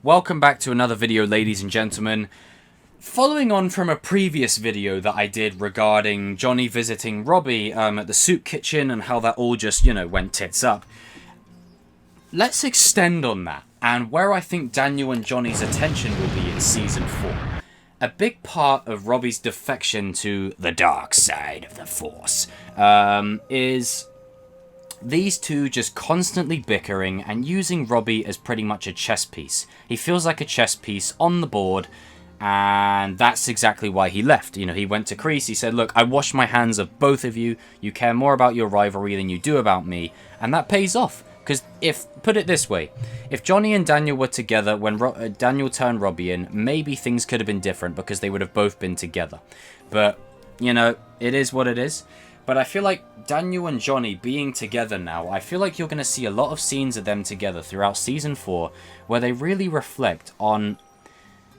Welcome back to another video, ladies and gentlemen. Following on from a previous video that I did regarding Johnny visiting Robby at the soup kitchen and how that all just, went tits up. Let's extend on that and where I think Daniel and Johnny's attention will be in Season 4. A big part of Robby's defection to the dark side of the Force is these two just constantly bickering and using Robby as pretty much a chess piece. He feels like a chess piece on the board, and that's exactly why he left. He went to Kreese, he said, look, I wash my hands of both of you. You care more about your rivalry than you do about me, and that pays off. Because put it this way, if Johnny and Daniel were together when Daniel turned Robby in, maybe things could have been different because they would have both been together. But, it is what it is. But I feel like Daniel and Johnny being together now, I feel like you're going to see a lot of scenes of them together throughout Season 4 where they really reflect on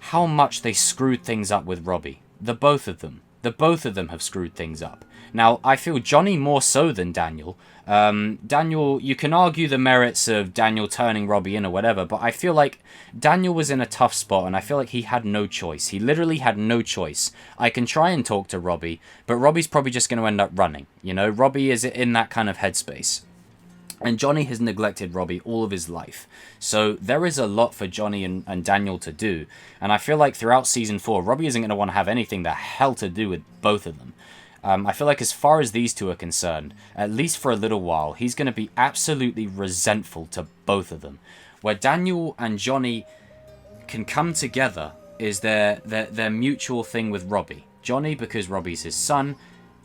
how much they screwed things up with Robby. The both of them have screwed things up. Now, I feel Johnny more so than Daniel. Daniel, you can argue the merits of Daniel turning Robby in or whatever, but I feel like Daniel was in a tough spot, and I feel like he had no choice. He literally had no choice. I can try and talk to Robby, but Robby's probably just going to end up running. Robby is in that kind of headspace. And Johnny has neglected Robby all of his life. So there is a lot for Johnny and Daniel to do. And I feel like throughout Season 4, Robby isn't going to want to have anything the hell to do with both of them. I feel like as far as these two are concerned, at least for a little while, he's going to be absolutely resentful to both of them. Where Daniel and Johnny can come together is their mutual thing with Robby. Johnny because Robby's his son,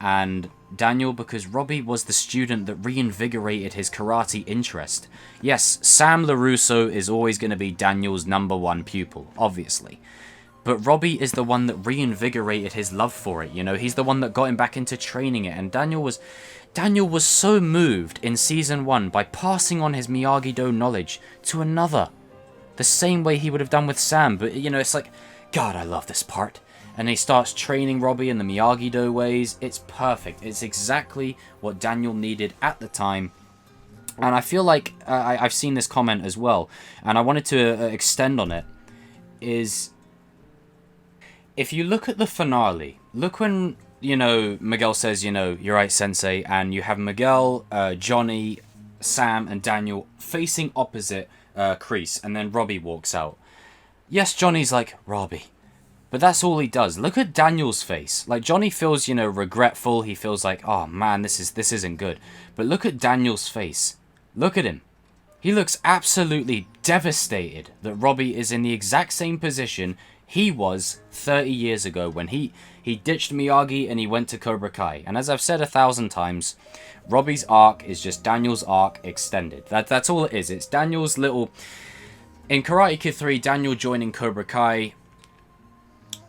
and Daniel because Robby was the student that reinvigorated his karate interest. Yes, Sam LaRusso is always going to be Daniel's #1 pupil, obviously. But Robby is the one that reinvigorated his love for it, He's the one that got him back into training it. And Daniel was so moved in Season 1 by passing on his Miyagi-Do knowledge to another. The same way he would have done with Sam. But, it's like, God, I love this part. And he starts training Robby in the Miyagi-Do ways. It's perfect. It's exactly what Daniel needed at the time. And I feel like I've seen this comment as well. And I wanted to extend on it. If you look at the finale, look when, Miguel says, you're right, Sensei, and you have Miguel, Johnny, Sam, and Daniel facing opposite Kreese, and then Robby walks out. Yes, Johnny's like, Robby. But that's all he does. Look at Daniel's face. Like, Johnny feels, regretful. He feels like, oh, man, this isn't good. But look at Daniel's face. Look at him. He looks absolutely devastated that Robby is in the exact same position he was 30 years ago when he ditched Miyagi and he went to Cobra Kai. And as I've said 1,000 times, Robby's arc is just Daniel's arc extended. That's all it is. It's Daniel's little... In Karate Kid 3, Daniel joining Cobra Kai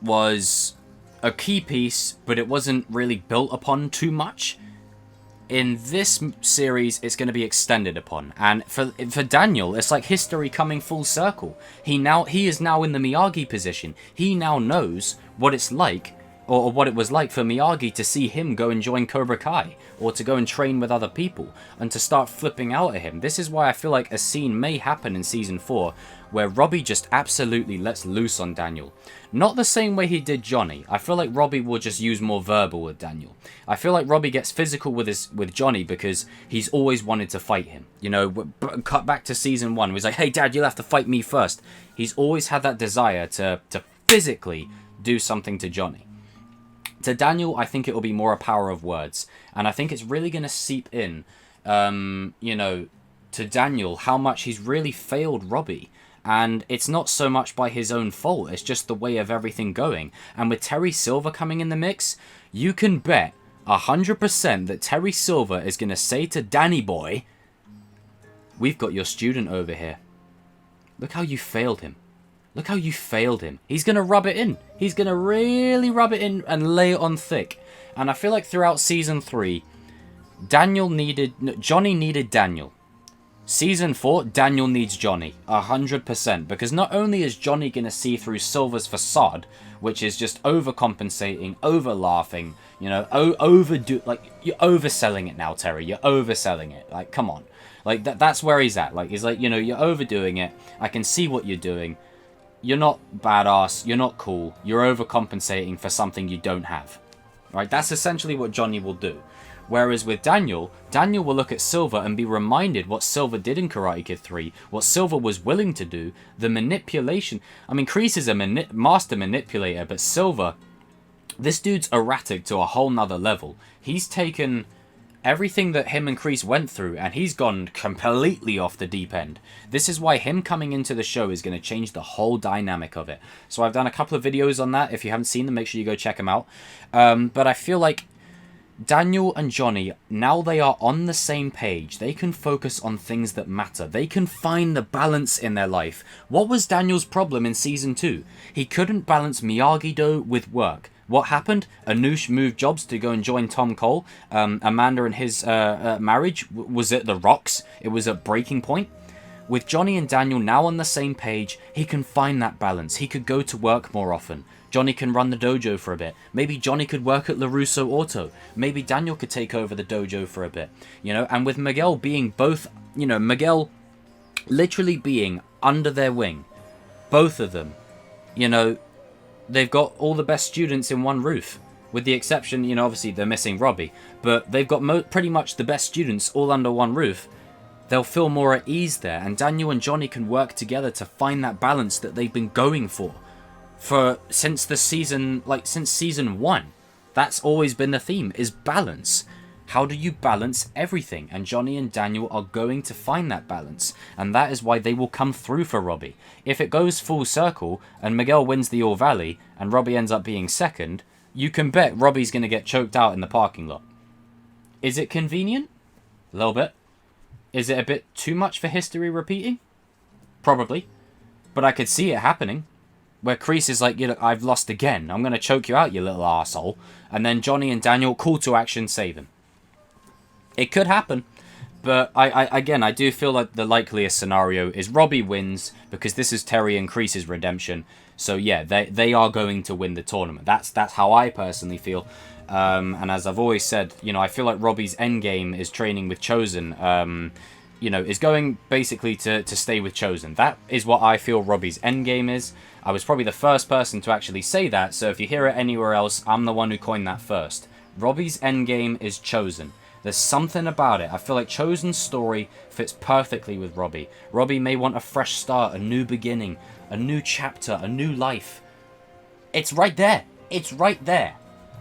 was a key piece, but it wasn't really built upon too much. In this series, it's going to be extended upon. And for Daniel, it's like history coming full circle. He is now in the Miyagi position. He now knows what it's like, or what it was like for Miyagi to see him go and join Cobra Kai, or to go and train with other people, and to start flipping out at him. This is why I feel like a scene may happen in Season 4, where Robby just absolutely lets loose on Daniel. Not the same way he did Johnny. I feel like Robby will just use more verbal with Daniel. I feel like Robby gets physical with Johnny because he's always wanted to fight him. Cut back to Season 1, where he's like, hey Dad, you'll have to fight me first. He's always had that desire to physically do something to Johnny. To Daniel, I think it will be more a power of words. And I think it's really going to seep in, to Daniel, how much he's really failed Robby. And it's not so much by his own fault, it's just the way of everything going. And with Terry Silver coming in the mix, you can bet 100% that Terry Silver is going to say to Danny Boy, we've got your student over here. Look how you failed him. Look how you failed him. He's going to rub it in. He's going to really rub it in and lay it on thick. And I feel like throughout Season 3, Johnny needed Daniel. Season 4, Daniel needs Johnny, 100%, because not only is Johnny going to see through Silver's facade, which is just overcompensating, over-laughing, you're overselling it now, Terry, you're overselling it, come on. That's where he's at, he's like, you're overdoing it, I can see what you're doing, you're not badass, you're not cool, you're overcompensating for something you don't have. Right? That's essentially what Johnny will do. Whereas with Daniel will look at Silver and be reminded what Silver did in Karate Kid 3, what Silver was willing to do, the manipulation. I mean, Kreese is a master manipulator, but Silver, this dude's erratic to a whole nother level. He's taken everything that him and Kreese went through, and he's gone completely off the deep end. This is why him coming into the show is going to change the whole dynamic of it. So I've done a couple of videos on that. If you haven't seen them, make sure you go check them out. But I feel like Daniel and Johnny, now they are on the same page. They can focus on things that matter. They can find the balance in their life. What was Daniel's problem in Season 2? He couldn't balance Miyagi-Do with work. What happened? Anush moved jobs to go and join Tom Cole. Amanda and his marriage was at the rocks. It was a breaking point. With Johnny and Daniel now on the same page, he can find that balance. He could go to work more often. Johnny can run the dojo for a bit. Maybe Johnny could work at LaRusso Auto. Maybe Daniel could take over the dojo for a bit. You know, and with Miguel being both, you know, Miguel literally being under their wing. Both of them. You know, they've got all the best students in one roof. With the exception, you know, obviously they're missing Robby. But they've got pretty much the best students all under one roof. They'll feel more at ease there. And Daniel and Johnny can work together to find that balance that they've been going for since season 1. That's always been the theme, is balance. How do you balance everything? And Johnny and Daniel are going to find that balance. And that is why they will come through for Robby. If it goes full circle and Miguel wins the All Valley and Robby ends up being second, you can bet Robby's going to get choked out in the parking lot. Is it convenient? A little bit. Is it a bit too much for history repeating? Probably. But I could see it happening. Where Kreese is like, you know, I've lost again. I'm going to choke you out, you little arsehole. And then Johnny and Daniel, call to action, save him. It could happen. But I do feel like the likeliest scenario is Robby wins, because this is Terry and Kreese's redemption. So yeah, they are going to win the tournament. That's how I personally feel. And as I've always said, you know, I feel like Robby's endgame is training with CHOZEN. You know, is going basically to stay with CHOZEN. That is what I feel Robby's endgame is. I was probably the first person to actually say that, so if you hear it anywhere else, I'm the one who coined that first. Robby's endgame is CHOZEN. There's something about it. I feel like CHOZEN's story fits perfectly with Robby. Robby may want a fresh start, a new beginning, a new chapter, a new life. It's right there. It's right there.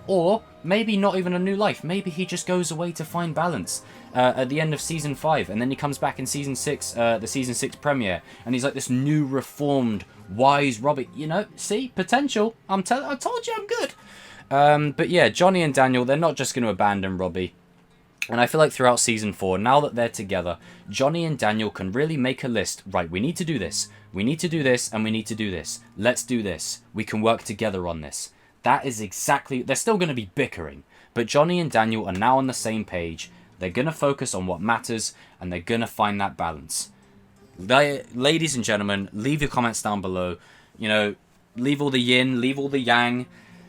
Or maybe not even a new life. Maybe he just goes away to find balance at the end of Season 5. And then he comes back in Season 6, the Season 6 premiere. And he's like this new, reformed, wise Robby. You know, see? Potential. I told you I'm good. But yeah, Johnny and Daniel, they're not just going to abandon Robby. And I feel like throughout Season 4, now that they're together, Johnny and Daniel can really make a list. Right, we need to do this. We need to do this, and we need to do this. Let's do this. We can work together on this. That is exactly... They're still going to be bickering. But Johnny and Daniel are now on the same page. They're going to focus on what matters, and they're going to find that balance. Ladies and gentlemen, leave your comments down below. You know, leave all the yin, leave all the yang.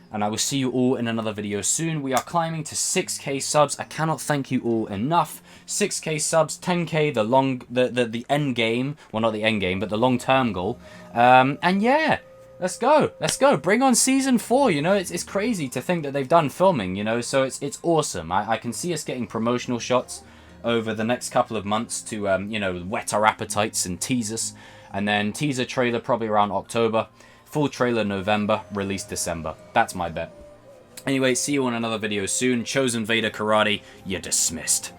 And I will see you all in another video soon. We are climbing to 6k subs. I cannot thank you all enough. 6k subs, 10k, the end game. Well, not the end game, but the long-term goal. And yeah, let's go. Let's go. Bring on Season 4, you know. It's crazy to think that they've done filming, you know. So it's awesome. I can see us getting promotional shots over the next couple of months to, you know, whet our appetites and tease us. And then teaser trailer probably around October. Full trailer November, release December. That's my bet. Anyway, see you on another video soon. CHOZEN VADER Karate, you're dismissed.